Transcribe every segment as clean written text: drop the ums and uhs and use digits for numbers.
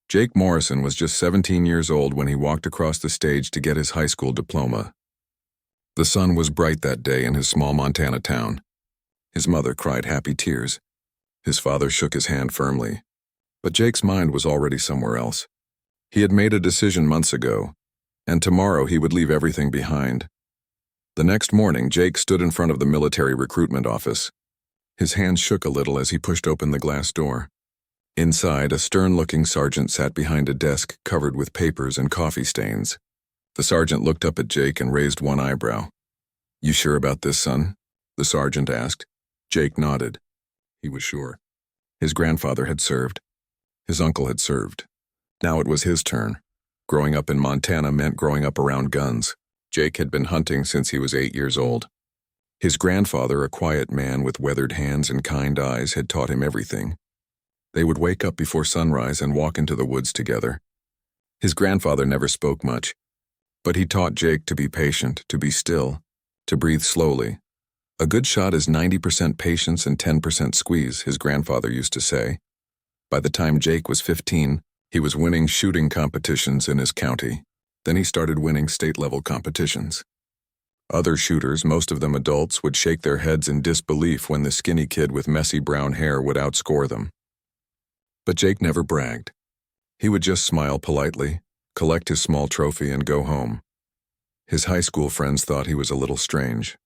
Jake Morrison was just 17 years old when he walked across the stage to get his high school diploma. The sun was bright that day in his small Montana town. His mother cried happy tears. His father shook his hand firmly. But Jake's mind was already somewhere else. He had made a decision months ago, and tomorrow he would leave everything behind. The next morning, Jake stood in front of the military recruitment office. His hands shook a little as he pushed open the glass door. Inside, a stern-looking sergeant sat behind a desk covered with papers and coffee stains. The sergeant looked up at Jake and raised one eyebrow. "You sure about this, son?" the sergeant asked. Jake nodded. He was sure. His grandfather had served. His uncle had served. Now it was his turn. Growing up in Montana meant growing up around guns. Jake had been hunting since he was 8 years old. His grandfather, a quiet man with weathered hands and kind eyes, had taught him everything. They would wake up before sunrise and walk into the woods together. His grandfather never spoke much, but he taught Jake to be patient, to be still, to breathe slowly. A good shot is 90% patience and 10% squeeze, his grandfather used to say. By the time Jake was 15, he was winning shooting competitions in his county. Then he started winning state-level competitions. Other shooters, most of them adults, would shake their heads in disbelief when the skinny kid with messy brown hair would outscore them. But Jake never bragged. He would just smile politely, collect his small trophy, and go home. His high school friends thought he was a little strange.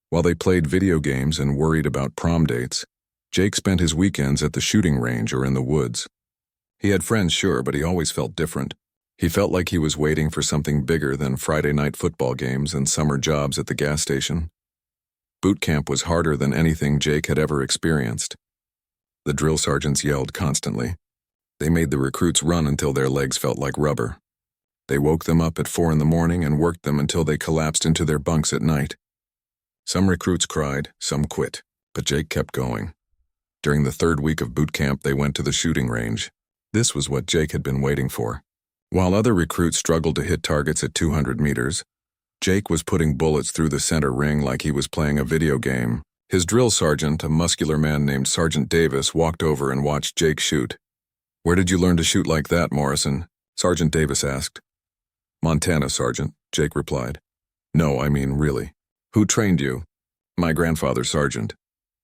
While they played video games and worried about prom dates, Jake spent his weekends at the shooting range or in the woods. He had friends, sure, but he always felt different. He felt like he was waiting for something bigger than Friday night football games and summer jobs at the gas station. Boot camp was harder than anything Jake had ever experienced. The drill sergeants yelled constantly. They made the recruits run until their legs felt like rubber. They woke them up at 4 in the morning and worked them until they collapsed into their bunks at night. Some recruits cried, some quit, but Jake kept going. During the 3rd week of boot camp, they went to the shooting range. This was what Jake had been waiting for. While other recruits struggled to hit targets at 200 meters, Jake was putting bullets through the center ring like he was playing a video game. His drill sergeant, a muscular man named Sergeant Davis, walked over and watched Jake shoot. "Where did you learn to shoot like that, Morrison?" Sergeant Davis asked. "Montana, Sergeant," Jake replied. "No, I mean really. Who trained you?" "My grandfather, Sergeant."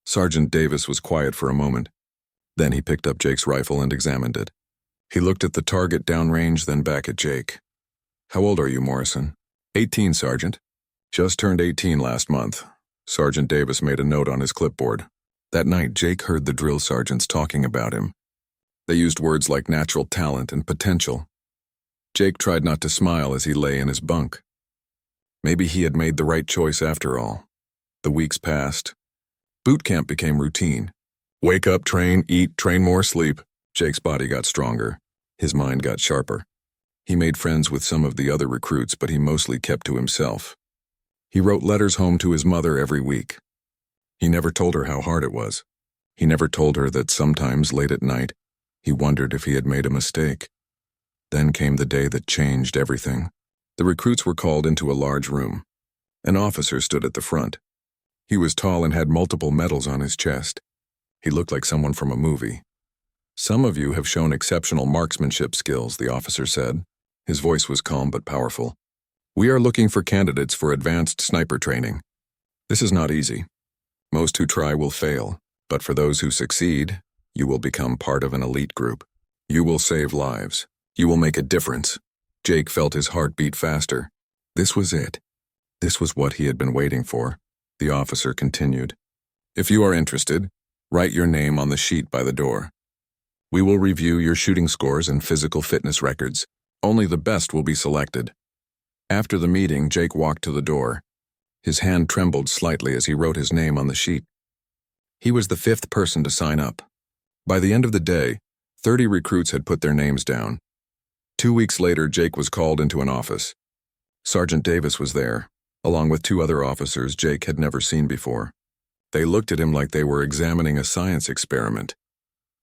Sergeant Davis was quiet for a moment. Then he picked up Jake's rifle and examined it. He looked at the target downrange, then back at Jake. "How old are you, Morrison?" 18, Sergeant. "Just turned 18 last month." Sergeant Davis made a note on his clipboard. That night, Jake heard the drill sergeants talking about him. They used words like natural talent and potential. Jake tried not to smile as he lay in his bunk. Maybe he had made the right choice after all. The weeks passed. Boot camp became routine. Wake up, train, eat, train more, sleep. Jake's body got stronger. His mind got sharper. He made friends with some of the other recruits, but he mostly kept to himself. He wrote letters home to his mother every week. He never told her how hard it was. He never told her that sometimes late at night, he wondered if he had made a mistake. Then came the day that changed everything. The recruits were called into a large room. An officer stood at the front. He was tall and had multiple medals on his chest. He looked like someone from a movie. "Some of you have shown exceptional marksmanship skills," the officer said. His voice was calm but powerful. "We are looking for candidates for advanced sniper training. This is not easy. Most who try will fail, but for those who succeed, you will become part of an elite group. You will save lives. You will make a difference." Jake felt his heart beat faster. This was it. This was what he had been waiting for. The officer continued. "If you are interested, write your name on the sheet by the door. We will review your shooting scores and physical fitness records. Only the best will be selected." After the meeting, Jake walked to the door. His hand trembled slightly as he wrote his name on the sheet. He was the 5th person to sign up. By the end of the day, 30 recruits had put their names down. 2 weeks later, Jake was called into an office. Sergeant Davis was there, along with 2 other officers Jake had never seen before. They looked at him like they were examining a science experiment.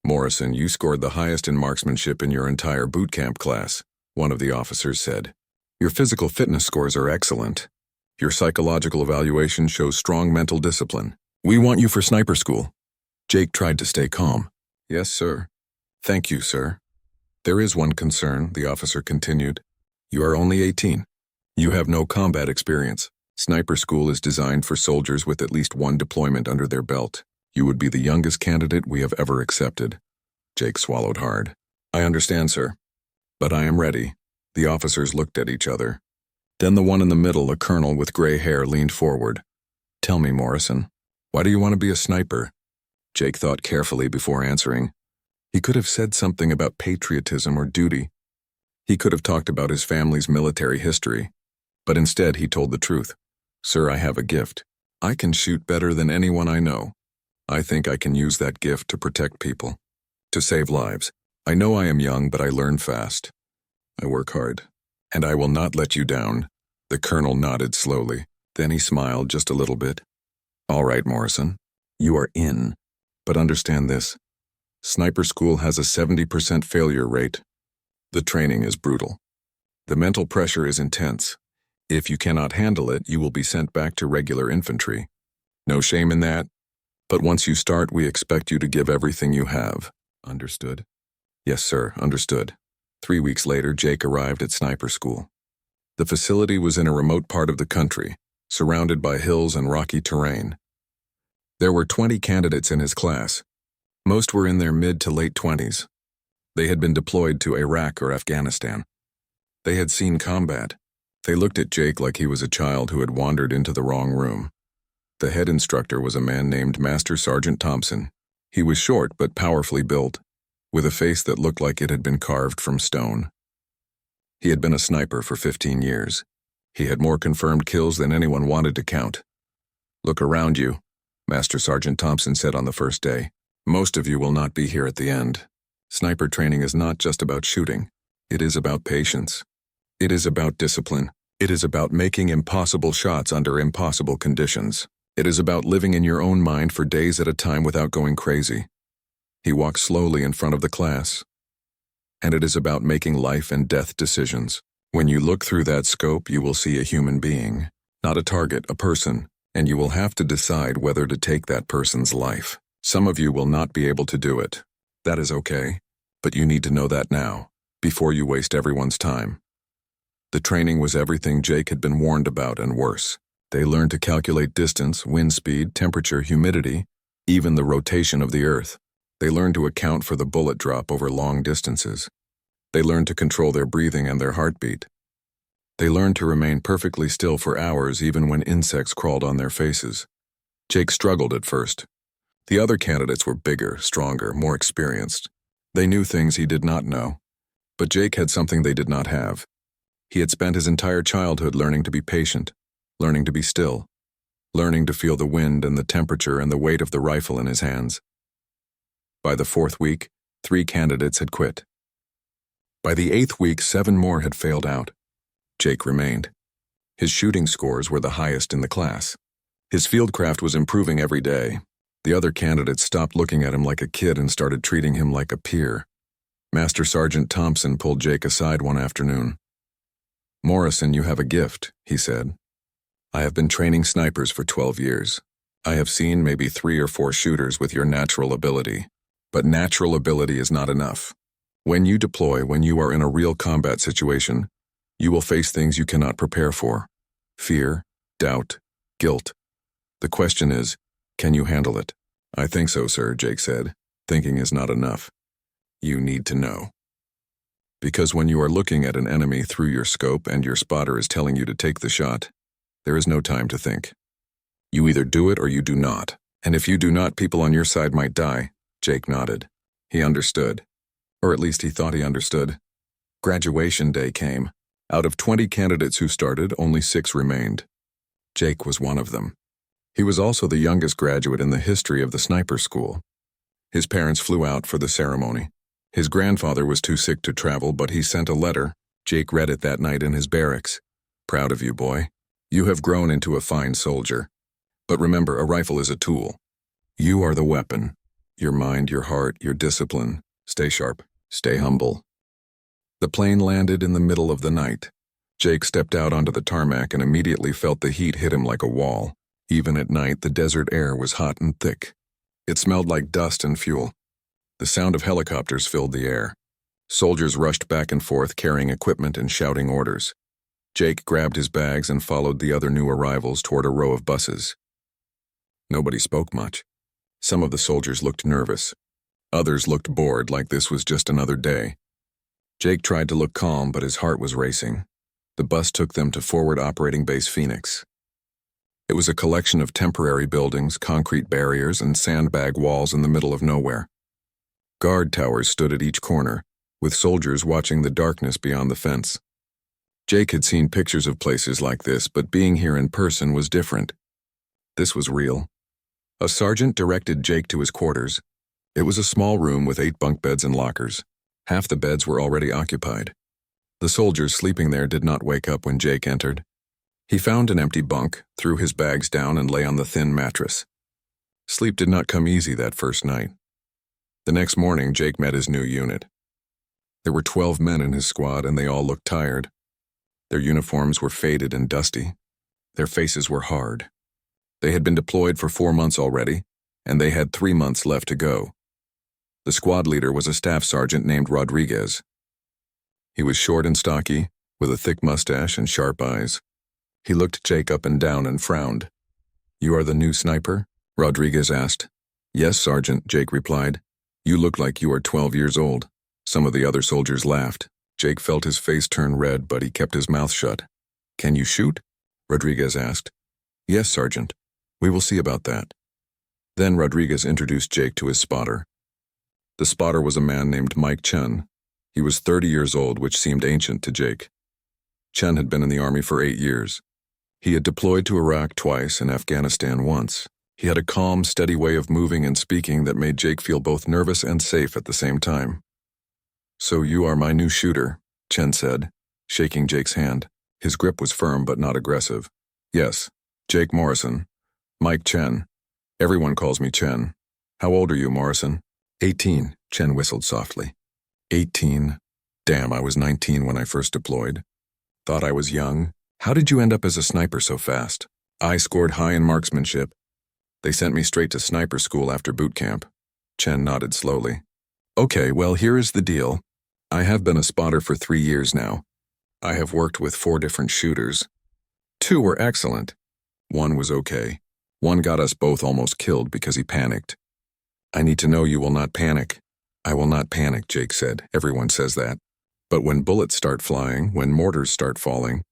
"Morrison, you scored the highest in marksmanship in your entire boot camp class," one of the officers said. "Your physical fitness scores are excellent. Your psychological evaluation shows strong mental discipline. We want you for sniper school." Jake tried to stay calm. "Yes, sir." "Thank you, sir." There is one concern, the officer continued. You are only 18. You have no combat experience. Sniper school is designed for soldiers with at least one deployment under their belt. You would be the youngest candidate we have ever accepted. Jake swallowed hard. I understand, sir. But I am ready. The officers looked at each other. Then the one in the middle, a colonel with gray hair, leaned forward. Tell me, Morrison, why do you want to be a sniper? Jake thought carefully before answering. He could have said something about patriotism or duty. He could have talked about his family's military history. But instead he told the truth. Sir, I have a gift. I can shoot better than anyone I know. I think I can use that gift to protect people, to save lives. I know I am young, but I learn fast. I work hard, and I will not let you down. The colonel nodded slowly. Then he smiled just a little bit. All right, Morrison, you are in. But understand this. Sniper school has a 70% failure rate. The training is brutal. The mental pressure is intense. If you cannot handle it, you will be sent back to regular infantry. No shame in that. But once you start, we expect you to give everything you have. Understood? Yes, sir, understood. 3 weeks later, Jake arrived at sniper school. The facility was in a remote part of the country, surrounded by hills and rocky terrain. There were 20 candidates in his class. Most were in their mid to late 20s. They had been deployed to Iraq or Afghanistan. They had seen combat. They looked at Jake like he was a child who had wandered into the wrong room. The head instructor was a man named Master Sergeant Thompson. He was short but powerfully built, with a face that looked like it had been carved from stone. He had been a sniper for 15 years. He had more confirmed kills than anyone wanted to count. Look around you, Master Sergeant Thompson said on the first day. Most of you will not be here at the end. Sniper training is not just about shooting. It is about patience. It is about discipline. It is about making impossible shots under impossible conditions. It is about living in your own mind for days at a time without going crazy. He walked slowly in front of the class. And it is about making life and death decisions. When you look through that scope, you will see a human being, not a target, a person, and you will have to decide whether to take that person's life. Some of you will not be able to do it. That is okay, but you need to know that now, before you waste everyone's time. The training was everything Jake had been warned about and worse. They learned to calculate distance, wind speed, temperature, humidity, even the rotation of the earth. They learned to account for the bullet drop over long distances. They learned to control their breathing and their heartbeat. They learned to remain perfectly still for hours even when insects crawled on their faces. Jake struggled at first. The other candidates were bigger, stronger, more experienced. They knew things he did not know. But Jake had something they did not have. He had spent his entire childhood learning to be patient, learning to be still, learning to feel the wind and the temperature and the weight of the rifle in his hands. By the 4th week, 3 candidates had quit. By the 8th week, 7 more had failed out. Jake remained. His shooting scores were the highest in the class. His fieldcraft was improving every day. The other candidates stopped looking at him like a kid and started treating him like a peer. Master Sergeant Thompson pulled Jake aside one afternoon. Morrison, you have a gift, he said. I have been training snipers for 12 years. I have seen maybe 3 or 4 shooters with your natural ability. But natural ability is not enough. When you deploy, when you are in a real combat situation, you will face things you cannot prepare for. Fear, doubt, guilt. The question is, can you handle it? I think so, sir, Jake said. Thinking is not enough. You need to know. Because when you are looking at an enemy through your scope and your spotter is telling you to take the shot, there is no time to think. You either do it or you do not. And if you do not, people on your side might die. Jake nodded. He understood. Or at least he thought he understood. Graduation day came. Out of 20 candidates who started, only 6 remained. Jake was one of them. He was also the youngest graduate in the history of the sniper school. His parents flew out for the ceremony. His grandfather was too sick to travel, but he sent a letter. Jake read it that night in his barracks. Proud of you, boy. You have grown into a fine soldier. But remember, a rifle is a tool. You are the weapon. Your mind, your heart, your discipline. Stay sharp. Stay humble. The plane landed in the middle of the night. Jake stepped out onto the tarmac and immediately felt the heat hit him like a wall. Even at night, the desert air was hot and thick. It smelled like dust and fuel. The sound of helicopters filled the air. Soldiers rushed back and forth carrying equipment and shouting orders. Jake grabbed his bags and followed the other new arrivals toward a row of buses. Nobody spoke much. Some of the soldiers looked nervous. Others looked bored, like this was just another day. Jake tried to look calm, but his heart was racing. The bus took them to Forward Operating Base Phoenix. It was a collection of temporary buildings, concrete barriers, and sandbag walls in the middle of nowhere. Guard towers stood at each corner, with soldiers watching the darkness beyond the fence. Jake had seen pictures of places like this, but being here in person was different. This was real. A sergeant directed Jake to his quarters. It was a small room with 8 bunk beds and lockers. Half the beds were already occupied. The soldiers sleeping there did not wake up when Jake entered. He found an empty bunk, threw his bags down, and lay on the thin mattress. Sleep did not come easy that first night. The next morning, Jake met his new unit. There were 12 men in his squad, and they all looked tired. Their uniforms were faded and dusty. Their faces were hard. They had been deployed for 4 months already, and they had 3 months left to go. The squad leader was a staff sergeant named Rodriguez. He was short and stocky, with a thick mustache and sharp eyes. He looked Jake up and down and frowned. "You are the new sniper?" Rodriguez asked. "Yes, Sergeant," Jake replied. "You look like you are 12 years old." Some of the other soldiers laughed. Jake felt his face turn red, but he kept his mouth shut. "Can you shoot?" Rodriguez asked. "Yes, Sergeant. We will see about that." Then Rodriguez introduced Jake to his spotter. The spotter was a man named Mike Chen. He was 30 years old, which seemed ancient to Jake. Chen had been in the army for 8 years. He had deployed to Iraq twice and Afghanistan once. He had a calm, steady way of moving and speaking that made Jake feel both nervous and safe at the same time. "So you are my new shooter," Chen said, shaking Jake's hand. His grip was firm but not aggressive. "Yes, Jake Morrison. Mike Chen. Everyone calls me Chen. How old are you, Morrison?" 18, Chen whistled softly. 18? Damn, I was 19 when I first deployed. Thought I was young. How did you end up as a sniper so fast? I scored high in marksmanship. They sent me straight to sniper school after boot camp. Chen nodded slowly. Okay, well, here is the deal. I have been a spotter for 3 years now. I have worked with 4 different shooters. 2 were excellent. 1 was okay. 1 got us both almost killed because he panicked. I need to know you will not panic. I will not panic, Jake said. Everyone says that. But when bullets start flying, when mortars start falling,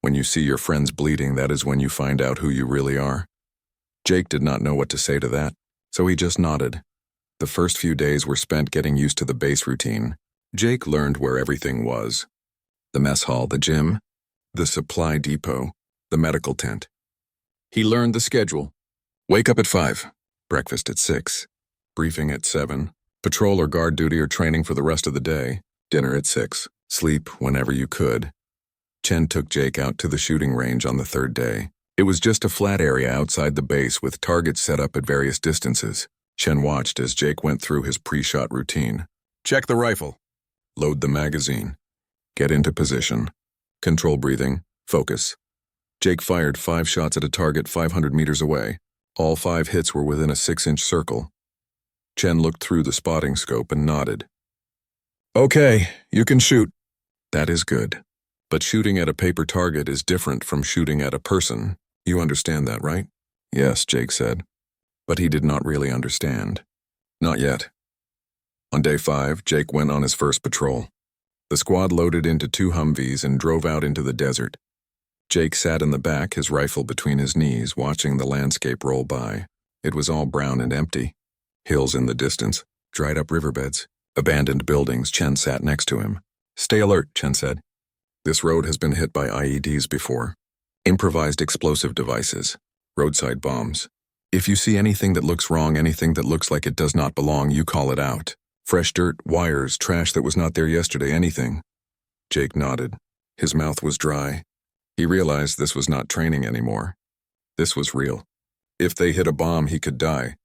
when you see your friends bleeding, that is when you find out who you really are. Jake did not know what to say to that, so he just nodded. The first few days were spent getting used to the base routine. Jake learned where everything was. The mess hall, the gym, the supply depot, the medical tent. He learned the schedule. Wake up at 5, breakfast at 6, briefing at 7, patrol or guard duty or training for the rest of the day, dinner at 6, sleep whenever you could. Chen took Jake out to the shooting range on the 3rd day. It was just a flat area outside the base with targets set up at various distances. Chen watched as Jake went through his pre-shot routine. Check the rifle. Load the magazine. Get into position. Control breathing. Focus. Jake fired 5 shots at a target 500 meters away. All 5 hits were within a 6-inch circle. Chen looked through the spotting scope and nodded. Okay, you can shoot. That is good. But shooting at a paper target is different from shooting at a person. You understand that, right? Yes, Jake said. But he did not really understand. Not yet. On day 5, Jake went on his first patrol. The squad loaded into 2 Humvees and drove out into the desert. Jake sat in the back, his rifle between his knees, watching the landscape roll by. It was all brown and empty. Hills in the distance, dried-up riverbeds, abandoned buildings. Chen sat next to him. Stay alert, Chen said. This road has been hit by IEDs before. Improvised explosive devices. Roadside bombs. If you see anything that looks wrong, anything that looks like it does not belong, you call it out. Fresh dirt, wires, trash that was not there yesterday, anything. Jake nodded. His mouth was dry. He realized this was not training anymore. This was real. If they hit a bomb, he could die.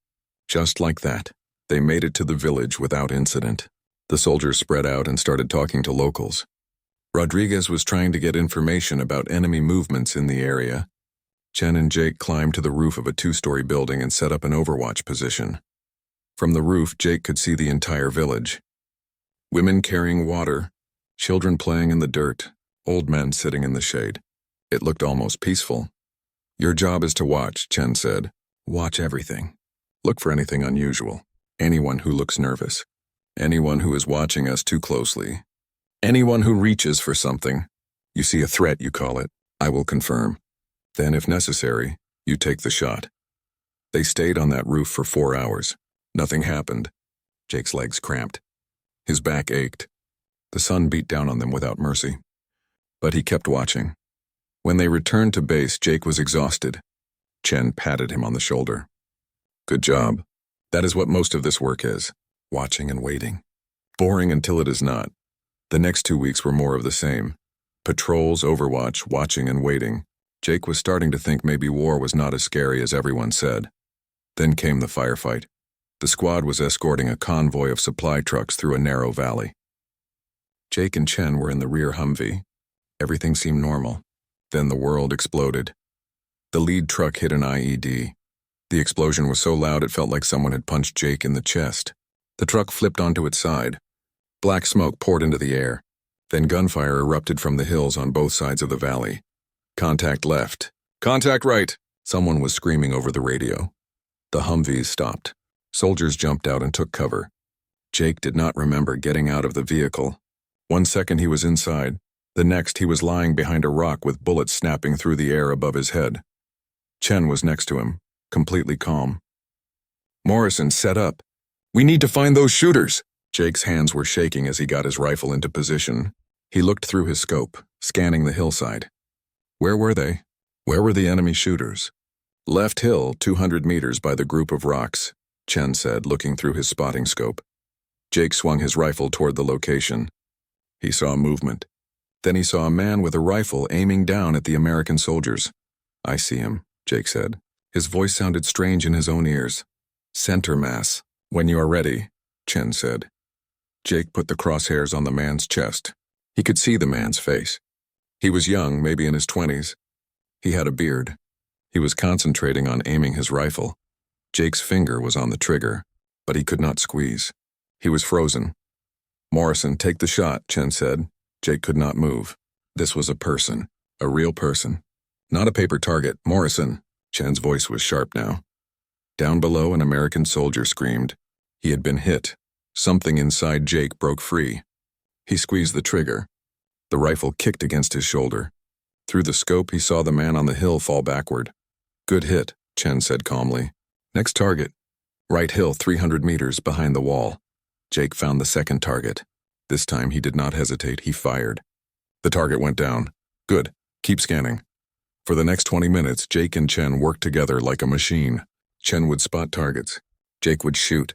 Just like that, they made it to the village without incident. The soldiers spread out and started talking to locals. Rodriguez was trying to get information about enemy movements in the area. Chen and Jake climbed to the roof of a 2-story building and set up an overwatch position. From the roof, Jake could see the entire village. Women carrying water, children playing in the dirt, old men sitting in the shade. It looked almost peaceful. Your job is to watch, Chen said. Watch everything. Look for anything unusual. Anyone who looks nervous. Anyone who is watching us too closely. Anyone who reaches for something. You see a threat, you call it. I will confirm. Then, if necessary, you take the shot. They stayed on that roof for 4 hours. Nothing happened. Jake's legs cramped. His back ached. The sun beat down on them without mercy. But he kept watching. When they returned to base, Jake was exhausted. Chen patted him on the shoulder. Good job. That is what most of this work is. Watching and waiting. Boring until it is not. The next 2 weeks were more of the same. Patrols, overwatch, watching and waiting. Jake was starting to think maybe war was not as scary as everyone said. Then came the firefight. The squad was escorting a convoy of supply trucks through a narrow valley. Jake and Chen were in the rear Humvee. Everything seemed normal. Then the world exploded. The lead truck hit an IED. The explosion was so loud it felt like someone had punched Jake in the chest. The truck flipped onto its side. Black smoke poured into the air. Then gunfire erupted from the hills on both sides of the valley. Contact left. Contact right! Someone was screaming over the radio. The Humvees stopped. Soldiers jumped out and took cover. Jake did not remember getting out of the vehicle. 1 second he was inside. The next he was lying behind a rock with bullets snapping through the air above his head. Chen was next to him, completely calm. Morrison, set up. We need to find those shooters. Jake's hands were shaking as he got his rifle into position. He looked through his scope, scanning the hillside. Where were they? Where were the enemy shooters? Left hill, 200 meters by the group of rocks, Chen said, looking through his spotting scope. Jake swung his rifle toward the location. He saw movement. Then he saw a man with a rifle aiming down at the American soldiers. I see him, Jake said. His voice sounded strange in his own ears. Center mass. When you are ready, Chen said. Jake put the crosshairs on the man's chest. He could see the man's face. He was young, maybe in his 20s. He had a beard. He was concentrating on aiming his rifle. Jake's finger was on the trigger, but he could not squeeze. He was frozen. Morrison, take the shot, Chen said. Jake could not move. This was a person, a real person. Not a paper target, Morrison. Chen's voice was sharp now. Down below, an American soldier screamed. He had been hit. Something inside Jake broke free. He squeezed the trigger. The rifle kicked against his shoulder. Through the scope, he saw the man on the hill fall backward. Good hit, Chen said calmly. Next target. Right hill, 300 meters behind the wall. Jake found the second target. This time he did not hesitate, he fired. The target went down. Good, keep scanning. For the next 20 minutes, Jake and Chen worked together like a machine. Chen would spot targets. Jake would shoot.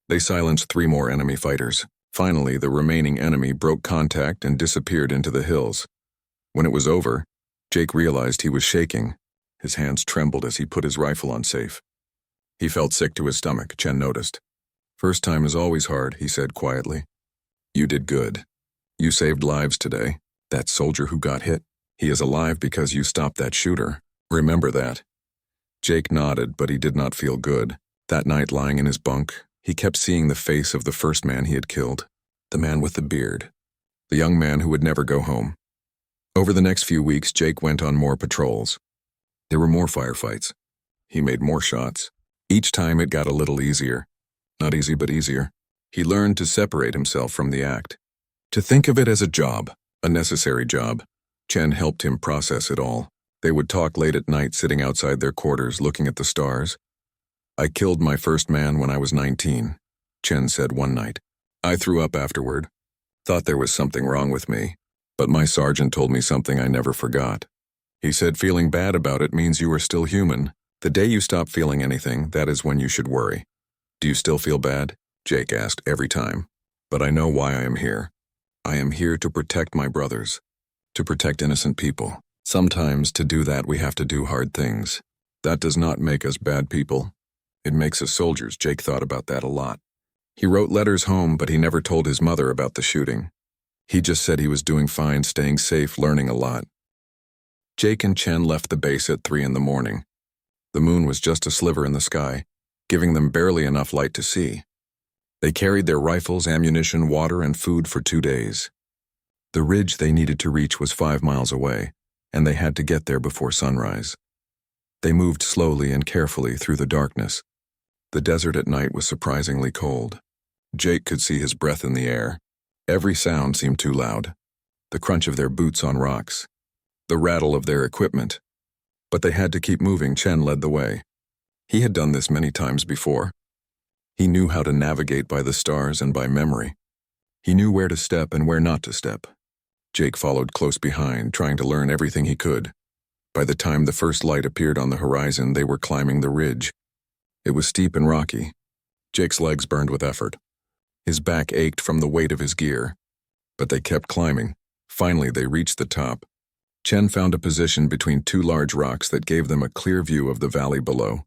They silenced 3 more enemy fighters. Finally, the remaining enemy broke contact and disappeared into the hills. When it was over, Jake realized he was shaking. His hands trembled as he put his rifle on safe. He felt sick to his stomach, Chen noticed. First time is always hard, he said quietly. You did good. You saved lives today. That soldier who got hit, he is alive because you stopped that shooter. Remember that. Jake nodded, but he did not feel good. That night, lying in his bunk, he kept seeing the face of the first man he had killed, the man with the beard, the young man who would never go home. Over the next few weeks, Jake went on more patrols. There were more firefights. He made more shots. Each time it got a little easier. Not easy, but easier. He learned to separate himself from the act. To think of it as a job, a necessary job. Chen helped him process it all. They would talk late at night sitting outside their quarters looking at the stars. I killed my first man when I was 19, Chen said one night. I threw up afterward. Thought there was something wrong with me, but my sergeant told me something I never forgot. He said feeling bad about it means you are still human. The day you stop feeling anything, that is when you should worry. Do you still feel bad? Jake asked every time. But I know why I am here. I am here to protect my brothers, to protect innocent people. Sometimes to do that we have to do hard things. That does not make us bad people. It makes us soldiers. Jake thought about that a lot. He wrote letters home, but he never told his mother about the shooting. He just said he was doing fine, staying safe, learning a lot. Jake and Chen left the base at 3 in the morning. The moon was just a sliver in the sky, giving them barely enough light to see. They carried their rifles, ammunition, water, and food for 2 days. The ridge they needed to reach was 5 miles away, and they had to get there before sunrise. They moved slowly and carefully through the darkness. The desert at night was surprisingly cold. Jake could see his breath in the air. Every sound seemed too loud. The crunch of their boots on rocks, the rattle of their equipment. But they had to keep moving. Chen led the way. He had done this many times before. He knew how to navigate by the stars and by memory. He knew where to step and where not to step. Jake followed close behind, trying to learn everything he could. By the time the first light appeared on the horizon, they were climbing the ridge. It was steep and rocky. Jake's legs burned with effort. His back ached from the weight of his gear. But they kept climbing. Finally, they reached the top. Chen found a position between 2 large rocks that gave them a clear view of the valley below.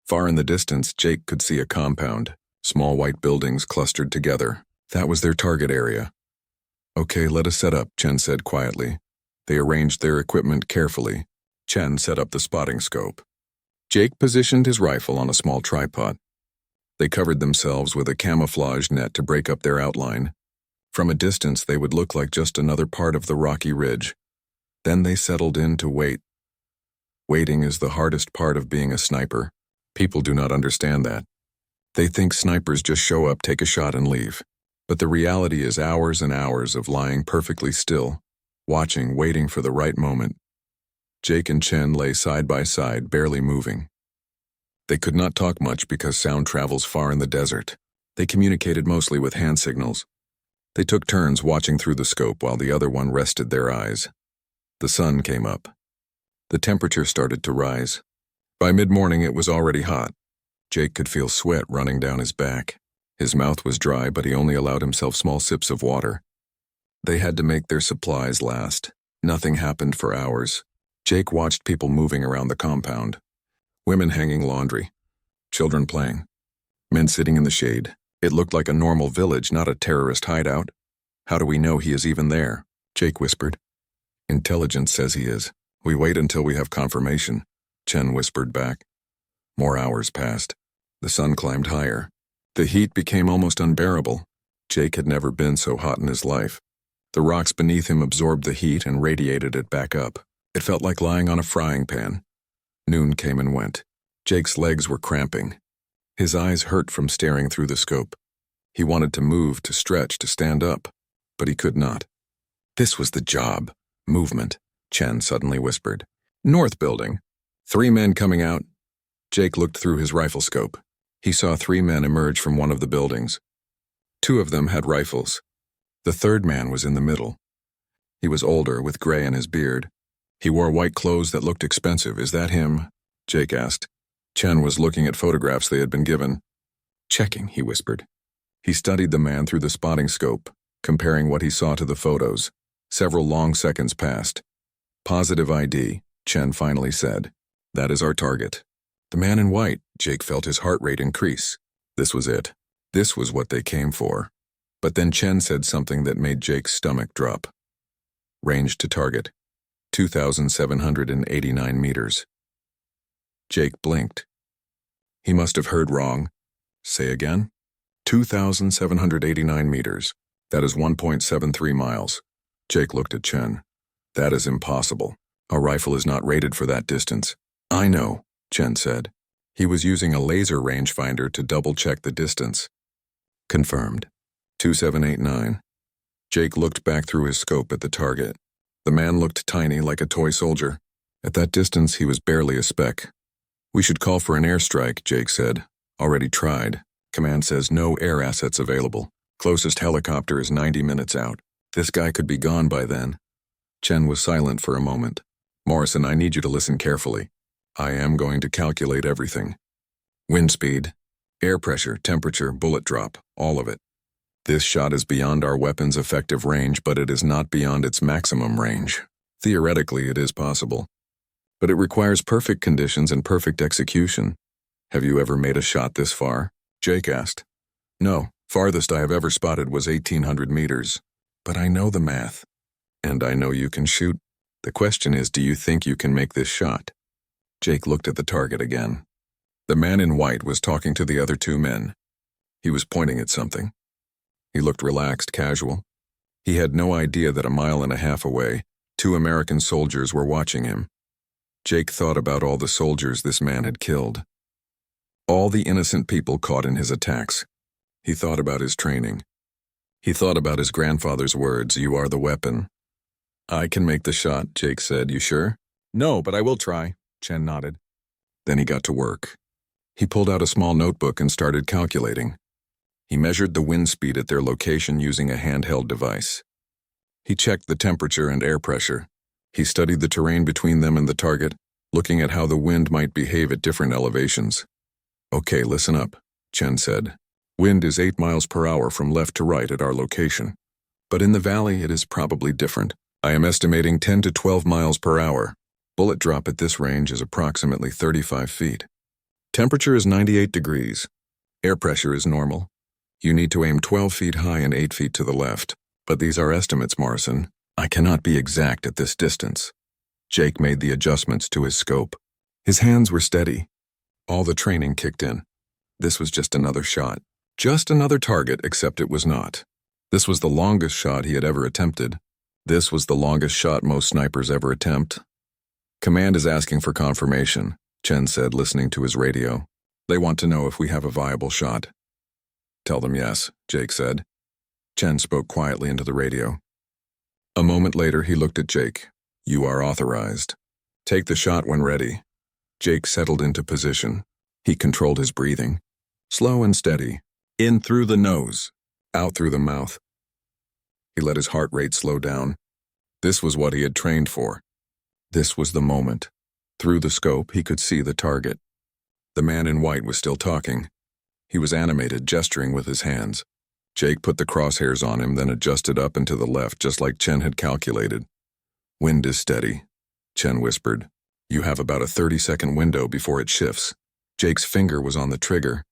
Far in the distance, Jake could see a compound, small white buildings clustered together. That was their target area. "Okay, let us set up," Chen said quietly. They arranged their equipment carefully. Chen set up the spotting scope. Jake positioned his rifle on a small tripod. They covered themselves with a camouflage net to break up their outline. From a distance, they would look like just another part of the rocky ridge. Then they settled in to wait. Waiting is the hardest part of being a sniper. People do not understand that. They think snipers just show up, take a shot, and leave. But the reality is hours and hours of lying perfectly still, watching, waiting for the right moment. Jake and Chen lay side by side, barely moving. They could not talk much because sound travels far in the desert. They communicated mostly with hand signals. They took turns watching through the scope while the other one rested their eyes. The sun came up. The temperature started to rise. By mid-morning, it was already hot. Jake could feel sweat running down his back. His mouth was dry, but he only allowed himself small sips of water. They had to make their supplies last. Nothing happened for hours. Jake watched people moving around the compound. Women hanging laundry. Children playing. Men sitting in the shade. It looked like a normal village, not a terrorist hideout. "How do we know he is even there?" Jake whispered. "Intelligence says he is. We wait until we have confirmation," Chen whispered back. More hours passed. The sun climbed higher. The heat became almost unbearable. Jake had never been so hot in his life. The rocks beneath him absorbed the heat and radiated it back up. It felt like lying on a frying pan. Noon came and went. Jake's legs were cramping. His eyes hurt from staring through the scope. He wanted to move, to stretch, to stand up, but he could not. This was the job. Movement, Chen suddenly whispered. "North building. 3 men coming out." Jake looked through his rifle scope. He saw 3 men emerge from one of the buildings. 2 of them had rifles. The 3rd man was in the middle. He was older, with gray in his beard. He wore white clothes that looked expensive. "Is that him?" Jake asked. Chen was looking at photographs they had been given. "Checking," he whispered. He studied the man through the spotting scope, comparing what he saw to the photos. Several long seconds passed. "Positive ID," Chen finally said. "That is our target." The man in white. Jake felt his heart rate increase. This was it. This was what they came for. But then Chen said something that made Jake's stomach drop. "Range to target. 2,789 meters. Jake blinked. He must have heard wrong. "Say again?" 2,789 meters. That is 1.73 miles. Jake looked at Chen. "That is impossible. A rifle is not rated for that distance." "I know," Chen said. He was using a laser rangefinder to double-check the distance. "Confirmed. 2,789. Jake looked back through his scope at the target. The man looked tiny, like a toy soldier. At that distance, he was barely a speck. "We should call for an airstrike," Jake said. "Already tried. Command says no air assets available. Closest helicopter is 90 minutes out. This guy could be gone by then." Chen was silent for a moment. "Morrison, I need you to listen carefully. I am going to calculate everything. Wind speed, air pressure, temperature, bullet drop, all of it. This shot is beyond our weapon's effective range, but it is not beyond its maximum range. Theoretically, it is possible. But it requires perfect conditions and perfect execution. Have you ever made a shot this far?" Jake asked. "No. Farthest I have ever spotted was 1,800 meters. But I know the math. And I know you can shoot. The question is, do you think you can make this shot?" Jake looked at the target again. The man in white was talking to the other 2 men. He was pointing at something. He looked relaxed, casual. He had no idea that a mile and a half away, 2 American soldiers were watching him. Jake thought about all the soldiers this man had killed. All the innocent people caught in his attacks. He thought about his training. He thought about his grandfather's words, "You are the weapon." "I can make the shot," Jake said. "You sure?" "No, but I will try," Chen nodded. Then he got to work. He pulled out a small notebook and started calculating. He measured the wind speed at their location using a handheld device. He checked the temperature and air pressure. He studied the terrain between them and the target, looking at how the wind might behave at different elevations. "Okay, listen up," Chen said. "Wind is 8 miles per hour from left to right at our location. But in the valley, it is probably different. I am estimating 10 to 12 miles per hour. Bullet drop at this range is approximately 35 feet. Temperature is 98 degrees. Air pressure is normal. You need to aim 12 feet high and 8 feet to the left. But these are estimates, Morrison. I cannot be exact at this distance." Jake made the adjustments to his scope. His hands were steady. All the training kicked in. This was just another shot. Just another target, except it was not. This was the longest shot he had ever attempted. This was the longest shot most snipers ever attempt. "Command is asking for confirmation," Chen said, listening to his radio. "They want to know if we have a viable shot." "Tell them yes," Jake said. Chen spoke quietly into the radio. A moment later, he looked at Jake. "You are authorized. Take the shot when ready." Jake settled into position. He controlled his breathing. Slow and steady. In through the nose, out through the mouth. He let his heart rate slow down. This was what he had trained for. This was the moment. Through the scope, he could see the target. The man in white was still talking. He was animated, gesturing with his hands. Jake put the crosshairs on him, then adjusted up and to the left, just like Chen had calculated. "Wind is steady," Chen whispered. "You have about a 30-second window before it shifts." Jake's finger was on the trigger.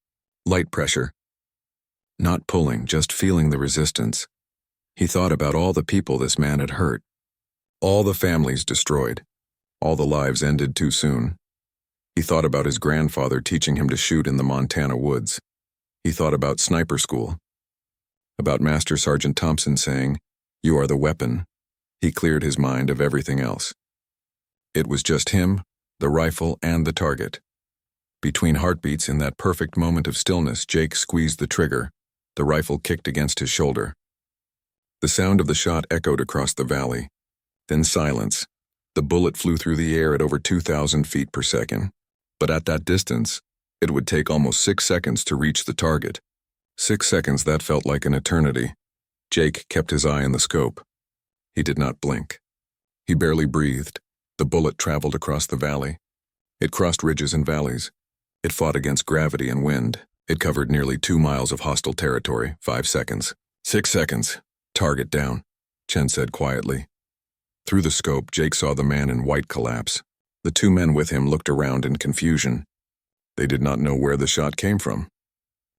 Light pressure. Not pulling, just feeling the resistance. He thought about all the people this man had hurt. All the families destroyed. All the lives ended too soon. He thought about his grandfather teaching him to shoot in the Montana woods. He thought about sniper school. About Master Sergeant Thompson saying, "You are the weapon." He cleared his mind of everything else. It was just him, the rifle, and the target. Between heartbeats, in that perfect moment of stillness, Jake squeezed the trigger. The rifle kicked against his shoulder. The sound of the shot echoed across the valley. Then silence. The bullet flew through the air at over 2,000 feet per second. But at that distance, it would take almost 6 seconds to reach the target. 6 seconds that felt like an eternity. Jake kept his eye on the scope. He did not blink. He barely breathed. The bullet traveled across the valley. It crossed ridges and valleys. It fought against gravity and wind. It covered nearly 2 miles of hostile territory. 5 seconds. 6 seconds. "Target down," Chen said quietly. Through the scope, Jake saw the man in white collapse. The 2 men with him looked around in confusion. They did not know where the shot came from.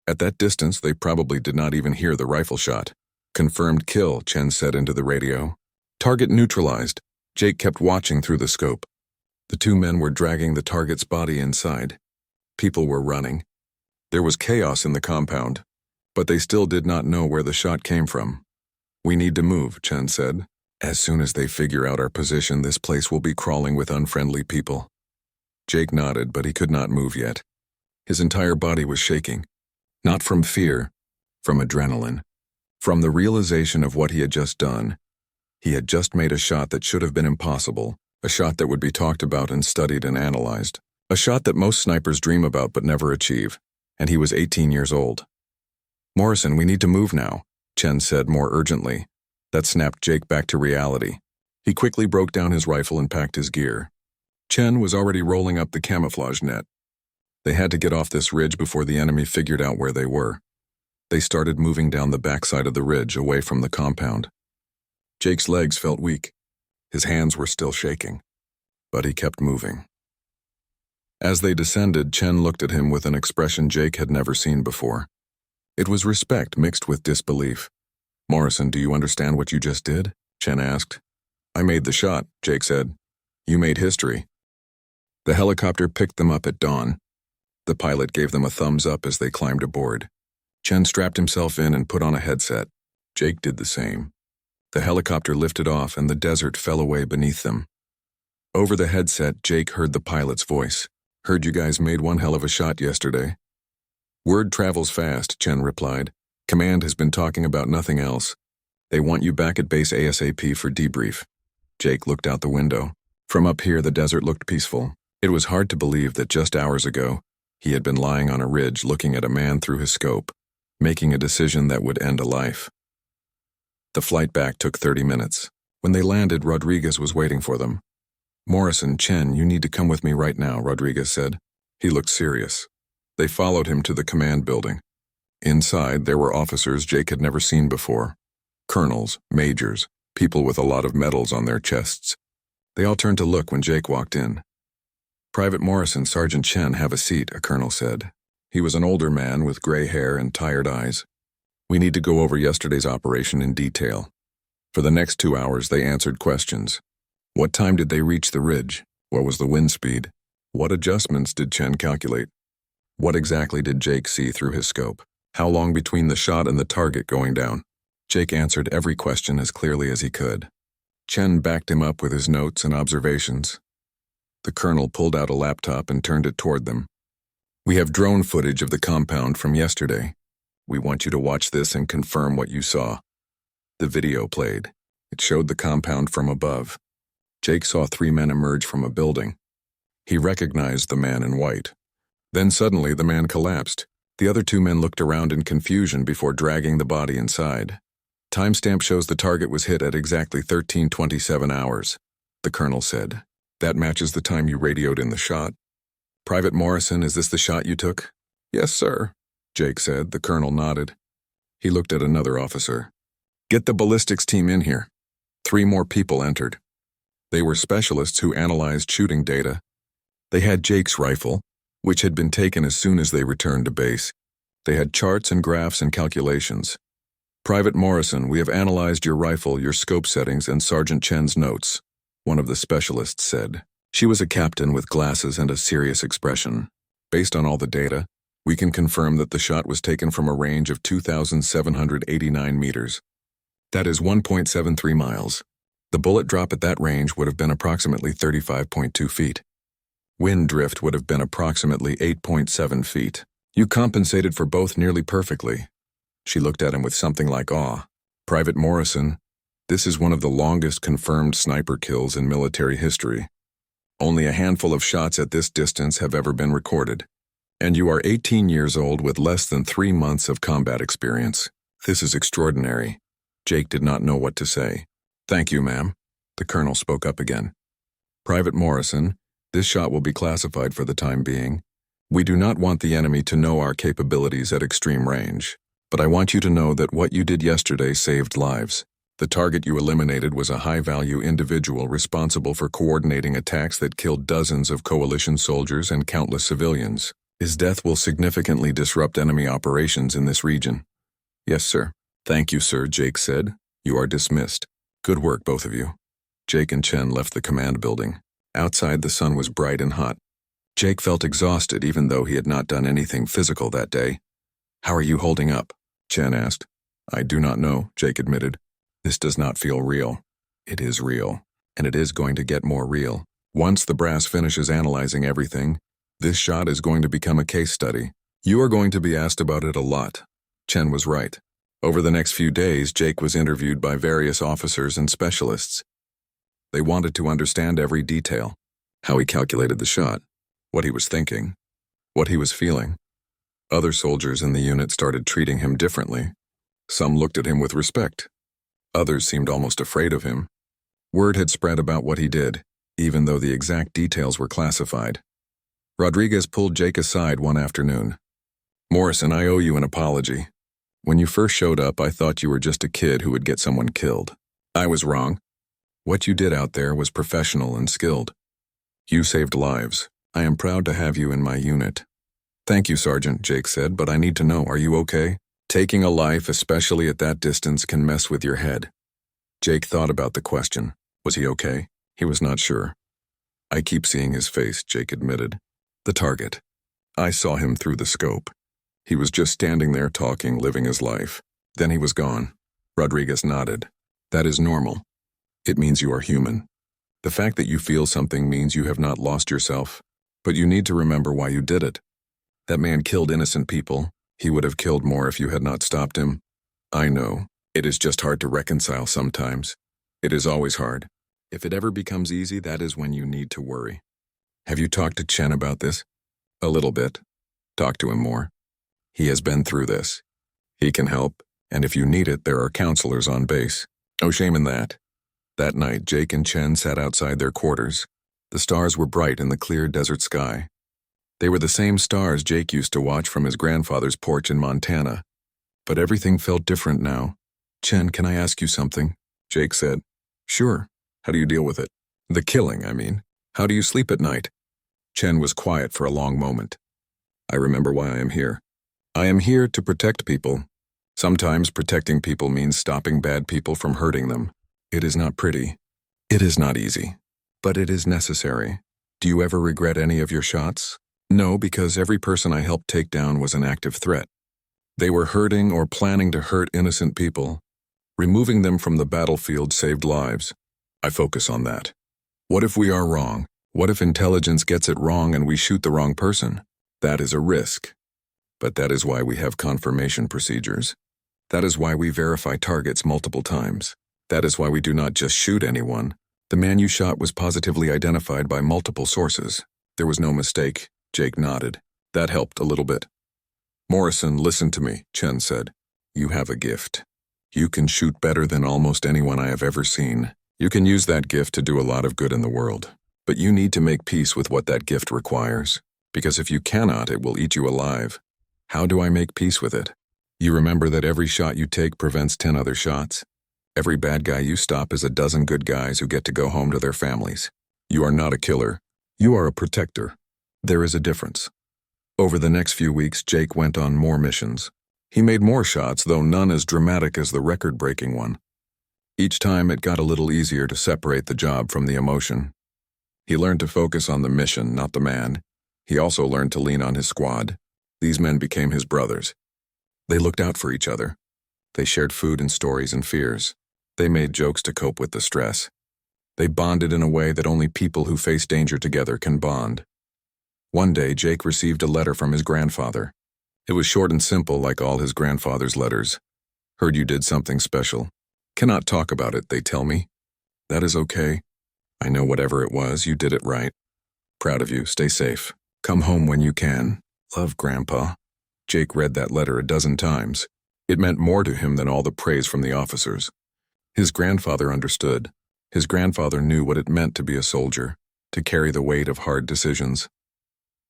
At that distance, they probably did not even hear the rifle shot. "Confirmed kill," Chen said into the radio. "Target neutralized." Jake kept watching through the scope. The 2 men were dragging the target's body inside. People were running. There was chaos in the compound, but they still did not know where the shot came from. "We need to move," Chen said. "As soon as they figure out our position, this place will be crawling with unfriendly people." Jake nodded, but he could not move yet. His entire body was shaking. Not from fear, from adrenaline. From the realization of what he had just done. He had just made a shot that should have been impossible, a shot that would be talked about and studied and analyzed, a shot that most snipers dream about but never achieve, and he was 18 years old. "Morrison, we need to move now," Chen said more urgently. That snapped Jake back to reality. He quickly broke down his rifle and packed his gear. Chen was already rolling up the camouflage net. They had to get off this ridge before the enemy figured out where they were. They started moving down the backside of the ridge, away from the compound. Jake's legs felt weak. His hands were still shaking. But he kept moving. As they descended, Chen looked at him with an expression Jake had never seen before. It was respect mixed with disbelief. "Morrison, do you understand what you just did?" Chen asked. "I made the shot," Jake said. "You made history." The helicopter picked them up at dawn. The pilot gave them a thumbs up as they climbed aboard. Chen strapped himself in and put on a headset. Jake did the same. The helicopter lifted off and the desert fell away beneath them. Over the headset, Jake heard the pilot's voice. "Heard you guys made one hell of a shot yesterday." "Word travels fast," Chen replied. "Command has been talking about nothing else. They want you back at base ASAP for debrief." Jake looked out the window. From up here, the desert looked peaceful. It was hard to believe that just hours ago, he had been lying on a ridge looking at a man through his scope, making a decision that would end a life. The flight back took 30 minutes. When they landed, Rodriguez was waiting for them. "Morrison, Chen, you need to come with me right now," Rodriguez said. He looked serious. They followed him to the command building. Inside, there were officers Jake had never seen before. Colonels, majors, people with a lot of medals on their chests. They all turned to look when Jake walked in. "Private Morrison, Sergeant Chen, have a seat," a colonel said. He was an older man with gray hair and tired eyes. "We need to go over yesterday's operation in detail." For the next 2 hours, they answered questions. What time did they reach the ridge? What was the wind speed? What adjustments did Chen calculate? What exactly did Jake see through his scope? How long between the shot and the target going down? Jake answered every question as clearly as he could. Chen backed him up with his notes and observations. The colonel pulled out a laptop and turned it toward them. "We have drone footage of the compound from yesterday. We want you to watch this and confirm what you saw." The video played. It showed the compound from above. Jake saw 3 men emerge from a building. He recognized the man in white. Then suddenly the man collapsed. The other 2 men looked around in confusion before dragging the body inside. "Timestamp shows the target was hit at exactly 13:27 hours, the colonel said. "That matches the time you radioed in the shot." "Private Morrison, is this the shot you took?" "Yes, sir," Jake said. The colonel nodded. He looked at another officer. "Get the ballistics team in here." 3 more people entered. They were specialists who analyzed shooting data. They had Jake's rifle, which had been taken as soon as they returned to base. They had charts and graphs and calculations. "Private Morrison, we have analyzed your rifle, your scope settings, and Sergeant Chen's notes," one of the specialists said. She was a captain with glasses and a serious expression. "Based on all the data, we can confirm that the shot was taken from a range of 2,789 meters. That is 1.73 miles. The bullet drop at that range would have been approximately 35.2 feet. Wind drift would have been approximately 8.7 feet. You compensated for both nearly perfectly." She looked at him with something like awe. "Private Morrison, this is one of the longest confirmed sniper kills in military history. Only a handful of shots at this distance have ever been recorded. And you are 18 years old with less than 3 months of combat experience. This is extraordinary." Jake did not know what to say. "Thank you, ma'am." The colonel spoke up again. "Private Morrison, this shot will be classified for the time being. We do not want the enemy to know our capabilities at extreme range. But I want you to know that what you did yesterday saved lives. The target you eliminated was a high-value individual responsible for coordinating attacks that killed dozens of coalition soldiers and countless civilians. His death will significantly disrupt enemy operations in this region." "Yes, sir." "Thank you, sir," Jake said. "You are dismissed. Good work, both of you." Jake and Chen left the command building. Outside, the sun was bright and hot. Jake felt exhausted even though he had not done anything physical that day. "How are you holding up?" Chen asked. "I do not know," Jake admitted. "This does not feel real." "It is real, and it is going to get more real. Once the brass finishes analyzing everything, this shot is going to become a case study. You are going to be asked about it a lot." Chen was right. Over the next few days, Jake was interviewed by various officers and specialists. They wanted to understand every detail: how he calculated the shot, what he was thinking, what he was feeling. Other soldiers in the unit started treating him differently. Some looked at him with respect. Others seemed almost afraid of him. Word had spread about what he did, even though the exact details were classified. Rodriguez pulled Jake aside one afternoon. "Morrison, I owe you an apology. When you first showed up, I thought you were just a kid who would get someone killed. I was wrong. What you did out there was professional and skilled. You saved lives. I am proud to have you in my unit." "Thank you, Sergeant," Jake said, "but I need to know, are you okay? Taking a life, especially at that distance, can mess with your head." Jake thought about the question. Was he okay? He was not sure. "I keep seeing his face," Jake admitted. "The target. I saw him through the scope. He was just standing there talking, living his life. Then he was gone. Rodriguez nodded. That is normal. It means you are human. The fact that you feel something means you have not lost yourself. But you need to remember why you did it. That man killed innocent people. He would have killed more if you had not stopped him. I know. It is just hard to reconcile sometimes. It is always hard. If it ever becomes easy, that is when you need to worry. Have you talked to Chen about this? A little bit. Talk to him more. He has been through this. He can help, and if you need it, there are counselors on base. No shame in that. That night, Jake and Chen sat outside their quarters. The stars were bright in the clear desert sky. They were the same stars Jake used to watch from his grandfather's porch in Montana. But everything felt different now. Chen, can I ask you something? Jake said. Sure. How do you deal with it? The killing, I mean. How do you sleep at night? Chen was quiet for a long moment. I remember why I am here. I am here to protect people. Sometimes protecting people means stopping bad people from hurting them. It is not pretty. It is not easy. But it is necessary. Do you ever regret any of your shots? No, because every person I helped take down was an active threat. They were hurting or planning to hurt innocent people. Removing them from the battlefield saved lives. I focus on that. What if we are wrong? What if intelligence gets it wrong and we shoot the wrong person? That is a risk. But that is why we have confirmation procedures. That is why we verify targets multiple times. That is why we do not just shoot anyone. The man you shot was positively identified by multiple sources. There was no mistake. Jake nodded. That helped a little bit. Morrison, listen to me, Chen said. You have a gift. You can shoot better than almost anyone I have ever seen. You can use that gift to do a lot of good in the world. But you need to make peace with what that gift requires. Because if you cannot, it will eat you alive. How do I make peace with it? You remember that every shot you take prevents 10 other shots? Every bad guy you stop is a dozen good guys who get to go home to their families. You are not a killer. You are a protector. There is a difference. Over the next few weeks, Jake went on more missions. He made more shots, though none as dramatic as the record-breaking one. Each time it got a little easier to separate the job from the emotion. He learned to focus on the mission, not the man. He also learned to lean on his squad. These men became his brothers. They looked out for each other. They shared food and stories and fears. They made jokes to cope with the stress. They bonded in a way that only people who face danger together can bond. One day, Jake received a letter from his grandfather. It was short and simple, like all his grandfather's letters. Heard you did something special. Cannot talk about it, they tell me. That is okay. I know whatever it was, you did it right. Proud of you, stay safe. Come home when you can. Love, Grandpa. Jake read that letter a dozen times. It meant more to him than all the praise from the officers. His grandfather understood. His grandfather knew what it meant to be a soldier, to carry the weight of hard decisions.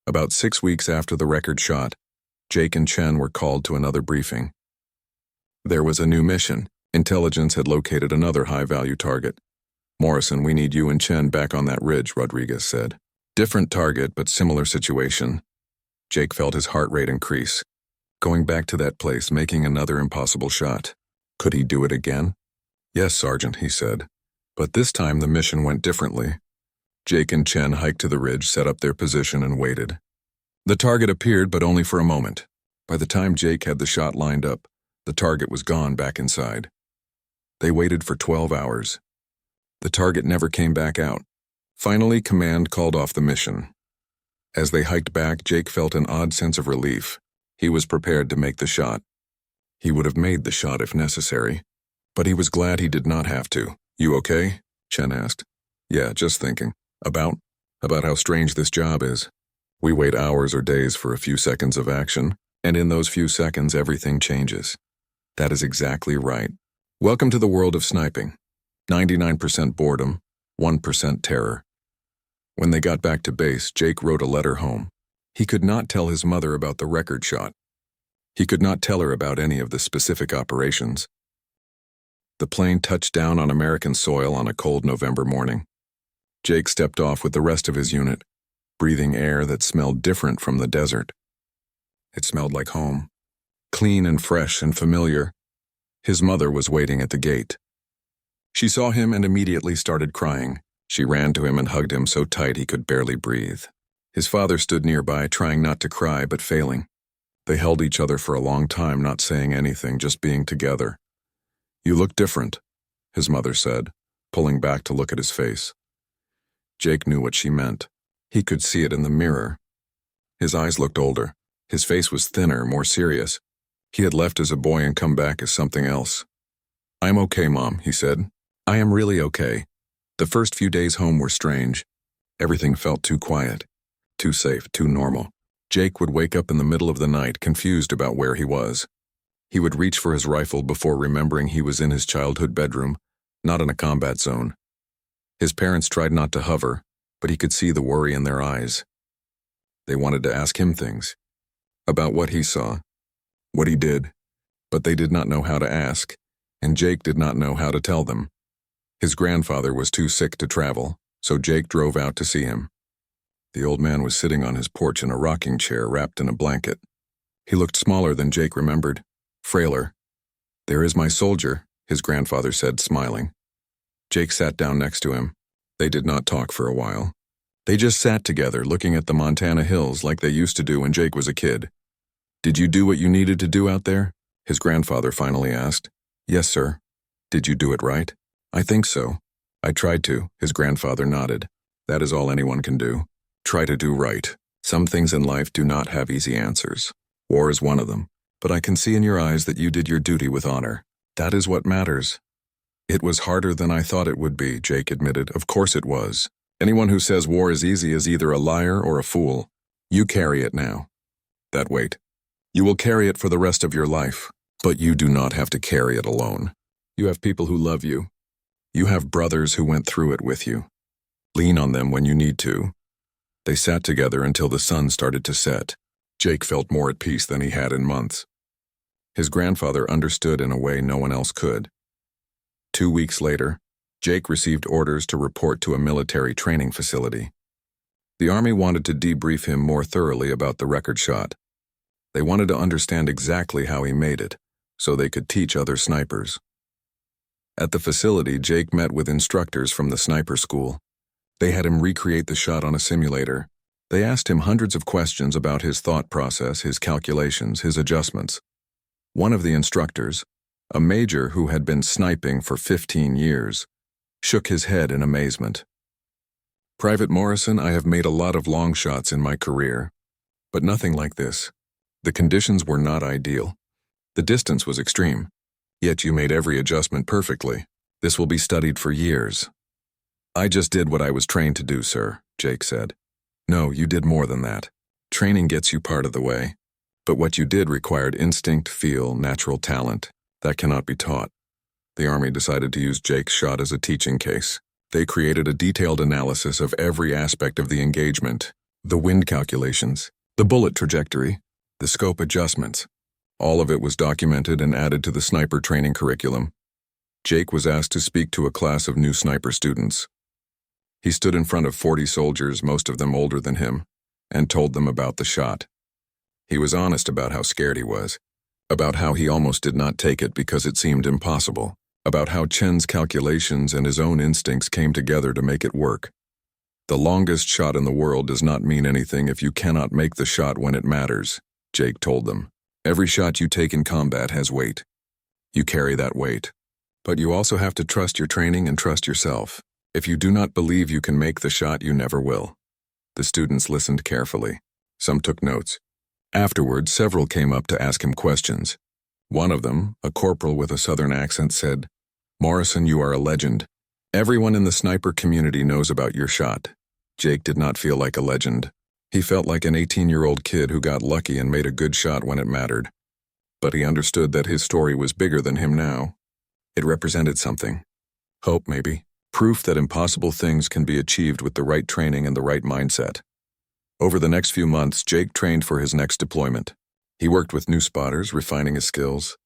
About 6 weeks after the record shot, Jake and Chen were called to another briefing. There was a new mission. Intelligence had located another high-value target. Morrison, we need you and Chen back on that ridge, Rodriguez said. Different target, but similar situation. Jake felt his heart rate increase. Going back to that place, making another impossible shot. Could he do it again? Yes, Sergeant, he said. But this time the mission went differently. Jake and Chen hiked to the ridge, set up their position, and waited. The target appeared, but only for a moment. By the time Jake had the shot lined up, the target was gone back inside. They waited for 12 hours. The target never came back out. Finally, command called off the mission. As they hiked back, Jake felt an odd sense of relief. He was prepared to make the shot. He would have made the shot if necessary, but he was glad he did not have to. You okay? Chen asked. Yeah, just thinking. About how strange this job is. We wait hours or days for a few seconds of action, and in those few seconds everything changes. That is exactly right. Welcome to the world of sniping. 99% boredom, 1% terror. When they got back to base, Jake wrote a letter home. He could not tell his mother about the record shot. He could not tell her about any of the specific operations. The plane touched down on American soil on a cold November morning. Jake stepped off with the rest of his unit, breathing air that smelled different from the desert. It smelled like home, clean and fresh and familiar. His mother was waiting at the gate. She saw him and immediately started crying. She ran to him and hugged him so tight he could barely breathe. His father stood nearby, trying not to cry but failing. They held each other for a long time, not saying anything, just being together. "You look different," his mother said, pulling back to look at his face. Jake knew what she meant. He could see it in the mirror. His eyes looked older. His face was thinner, more serious. He had left as a boy and come back as something else. "I'm okay, Mom," he said. "I am really okay." The first few days home were strange. Everything felt too quiet, too safe, too normal. Jake would wake up in the middle of the night, confused about where he was. He would reach for his rifle before remembering he was in his childhood bedroom, not in a combat zone. His parents tried not to hover, but he could see the worry in their eyes. They wanted to ask him things, about what he saw, what he did, but they did not know how to ask, and Jake did not know how to tell them. His grandfather was too sick to travel, so Jake drove out to see him. The old man was sitting on his porch in a rocking chair wrapped in a blanket. He looked smaller than Jake remembered, frailer. "There is my soldier," his grandfather said, smiling. Jake sat down next to him. They did not talk for a while. They just sat together, looking at the Montana hills like they used to do when Jake was a kid. "Did you do what you needed to do out there?" his grandfather finally asked. "Yes, sir." "Did you do it right?" "I think so. I tried to," his grandfather nodded. "That is all anyone can do. Try to do right. Some things in life do not have easy answers. War is one of them, but I can see in your eyes that you did your duty with honor. That is what matters." "It was harder than I thought it would be," Jake admitted. "Of course it was. Anyone who says war is easy is either a liar or a fool. You carry it now. That weight. You will carry it for the rest of your life, but you do not have to carry it alone. You have people who love you. You have brothers who went through it with you. Lean on them when you need to." They sat together until the sun started to set. Jake felt more at peace than he had in months. His grandfather understood in a way no one else could. 2 weeks later, Jake received orders to report to a military training facility. The Army wanted to debrief him more thoroughly about the record shot. They wanted to understand exactly how he made it, so they could teach other snipers. At the facility, Jake met with instructors from the sniper school. They had him recreate the shot on a simulator. They asked him hundreds of questions about his thought process, his calculations, his adjustments. One of the instructors, a major who had been sniping for 15 years, shook his head in amazement. "Private Morrison, I have made a lot of long shots in my career, but nothing like this. The conditions were not ideal. The distance was extreme, yet you made every adjustment perfectly. This will be studied for years." "I just did what I was trained to do, sir," Jake said. "No, you did more than that. Training gets you part of the way. But what you did required instinct, feel, natural talent. That cannot be taught." The Army decided to use Jake's shot as a teaching case. They created a detailed analysis of every aspect of the engagement, the wind calculations, the bullet trajectory, the scope adjustments. All of it was documented and added to the sniper training curriculum. Jake was asked to speak to a class of new sniper students. He stood in front of 40 soldiers, most of them older than him, and told them about the shot. He was honest about how scared he was, about how he almost did not take it because it seemed impossible, about how Chen's calculations and his own instincts came together to make it work. "The longest shot in the world does not mean anything if you cannot make the shot when it matters," Jake told them. "Every shot you take in combat has weight. You carry that weight. But you also have to trust your training and trust yourself. If you do not believe you can make the shot, you never will." The students listened carefully. Some took notes. Afterward, several came up to ask him questions. One of them, a corporal with a southern accent, said, "Morrison, you are a legend. Everyone in the sniper community knows about your shot." Jake did not feel like a legend. He felt like an 18-year-old kid who got lucky and made a good shot when it mattered. But he understood that his story was bigger than him now. It represented something. Hope, maybe. Proof that impossible things can be achieved with the right training and the right mindset. Over the next few months, Jake trained for his next deployment. He worked with new spotters, refining his skills.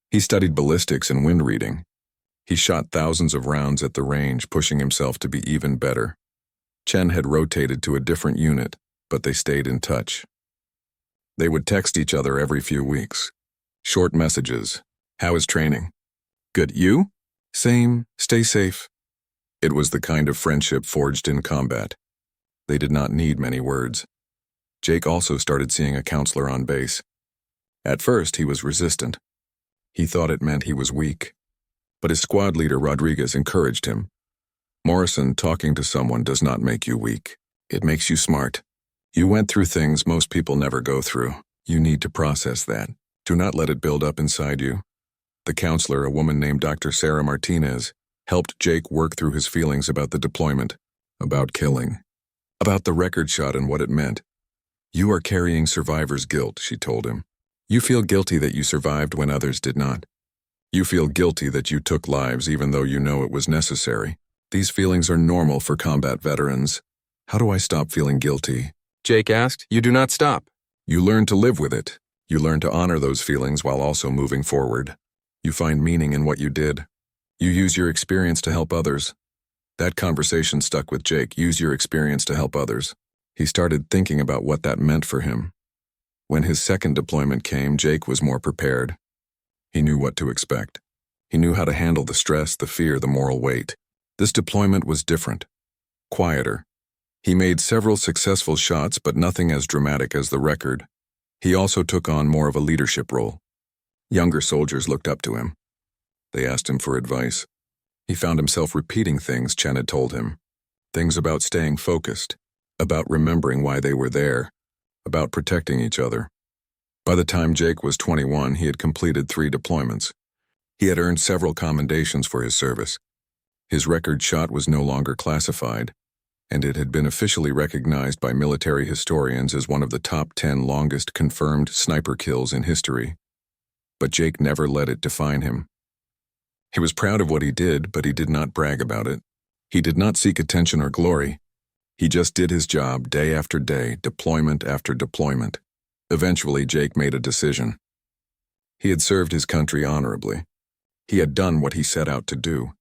He studied ballistics and wind reading. He shot thousands of rounds at the range, pushing himself to be even better. Chen had rotated to a different unit, but they stayed in touch. They would text each other every few weeks. Short messages. "How is training?" "Good. You?" "Same. Stay safe." It was the kind of friendship forged in combat. They did not need many words. Jake also started seeing a counselor on base. At first, he was resistant. He thought it meant he was weak. But his squad leader, Rodriguez, encouraged him. Morrison, talking to someone does not make you weak. It makes you smart. You went through things most people never go through. You need to process that. Do not let it build up inside you. The counselor, a woman named Dr. Sarah Martinez, helped Jake work through his feelings about the deployment, about killing, about the record shot and what it meant. You are carrying survivor's guilt, she told him. You feel guilty that you survived when others did not. You feel guilty that you took lives even though you know it was necessary. These feelings are normal for combat veterans. How do I stop feeling guilty? Jake asked. You do not stop. You learn to live with it. You learn to honor those feelings while also moving forward. You find meaning in what you did. You use your experience to help others. That conversation stuck with Jake. Use your experience to help others. He started thinking about what that meant for him. When his second deployment came, Jake was more prepared. He knew what to expect. He knew how to handle the stress, the fear, the moral weight. This deployment was different, quieter. He made several successful shots, but nothing as dramatic as the record. He also took on more of a leadership role. Younger soldiers looked up to him. They asked him for advice. He found himself repeating things Chen had told him. Things about staying focused, about remembering why they were there, about protecting each other. By the time Jake was 21, he had completed 3 deployments. He had earned several commendations for his service. His record shot was no longer classified, and it had been officially recognized by military historians as one of the top 10 longest confirmed sniper kills in history. But Jake never let it define him. He was proud of what he did, but he did not brag about it. He did not seek attention or glory. He just did his job day after day, deployment after deployment. Eventually, Jake made a decision. He had served his country honorably. He had done what he set out to do.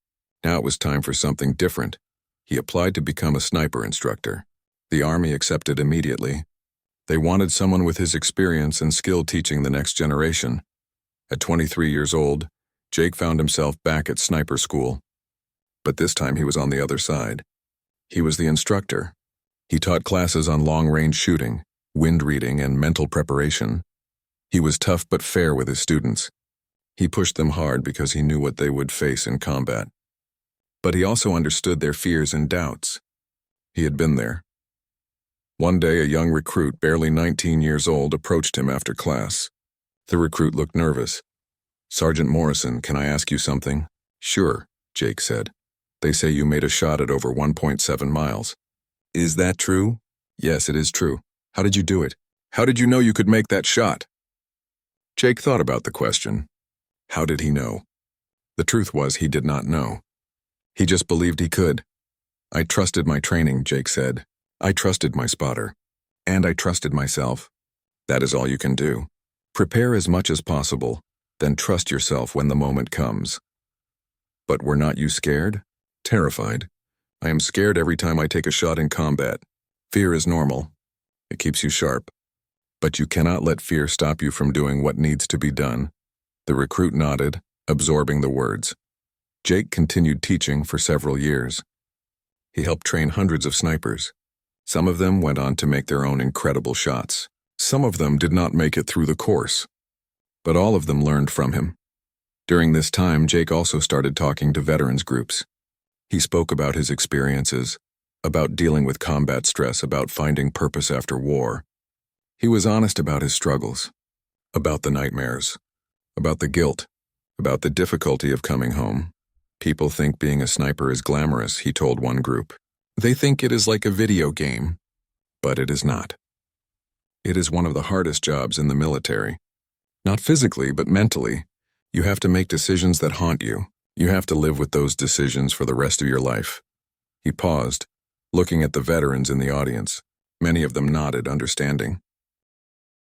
Now it was time for something different. He applied to become a sniper instructor. The Army accepted immediately. They wanted someone with his experience and skill teaching the next generation. At 23 years old, Jake found himself back at sniper school. But this time he was on the other side. He was the instructor. He taught classes on long-range shooting, wind reading, and mental preparation. He was tough but fair with his students. He pushed them hard because he knew what they would face in combat. But he also understood their fears and doubts. He had been there. One day, a young recruit, barely 19 years old, approached him after class. The recruit looked nervous. "Sergeant Morrison, can I ask you something?" "Sure," Jake said. "They say you made a shot at over 1.7 miles. Is that true?" "Yes, it is true." "How did you do it? How did you know you could make that shot?" Jake thought about the question. How did he know? The truth was he did not know. He just believed he could. "I trusted my training," Jake said. "I trusted my spotter. And I trusted myself. That is all you can do. Prepare as much as possible, then trust yourself when the moment comes." "But were not you scared?" "Terrified. I am scared every time I take a shot in combat. Fear is normal. It keeps you sharp. But you cannot let fear stop you from doing what needs to be done." The recruit nodded, absorbing the words. Jake continued teaching for several years. He helped train hundreds of snipers. Some of them went on to make their own incredible shots. Some of them did not make it through the course. But all of them learned from him. During this time, Jake also started talking to veterans groups. He spoke about his experiences, about dealing with combat stress, about finding purpose after war. He was honest about his struggles, about the nightmares, about the guilt, about the difficulty of coming home. "People think being a sniper is glamorous," he told one group. "They think it is like a video game, but it is not. It is one of the hardest jobs in the military. Not physically, but mentally. You have to make decisions that haunt you. You have to live with those decisions for the rest of your life." He paused, looking at the veterans in the audience. Many of them nodded, understanding.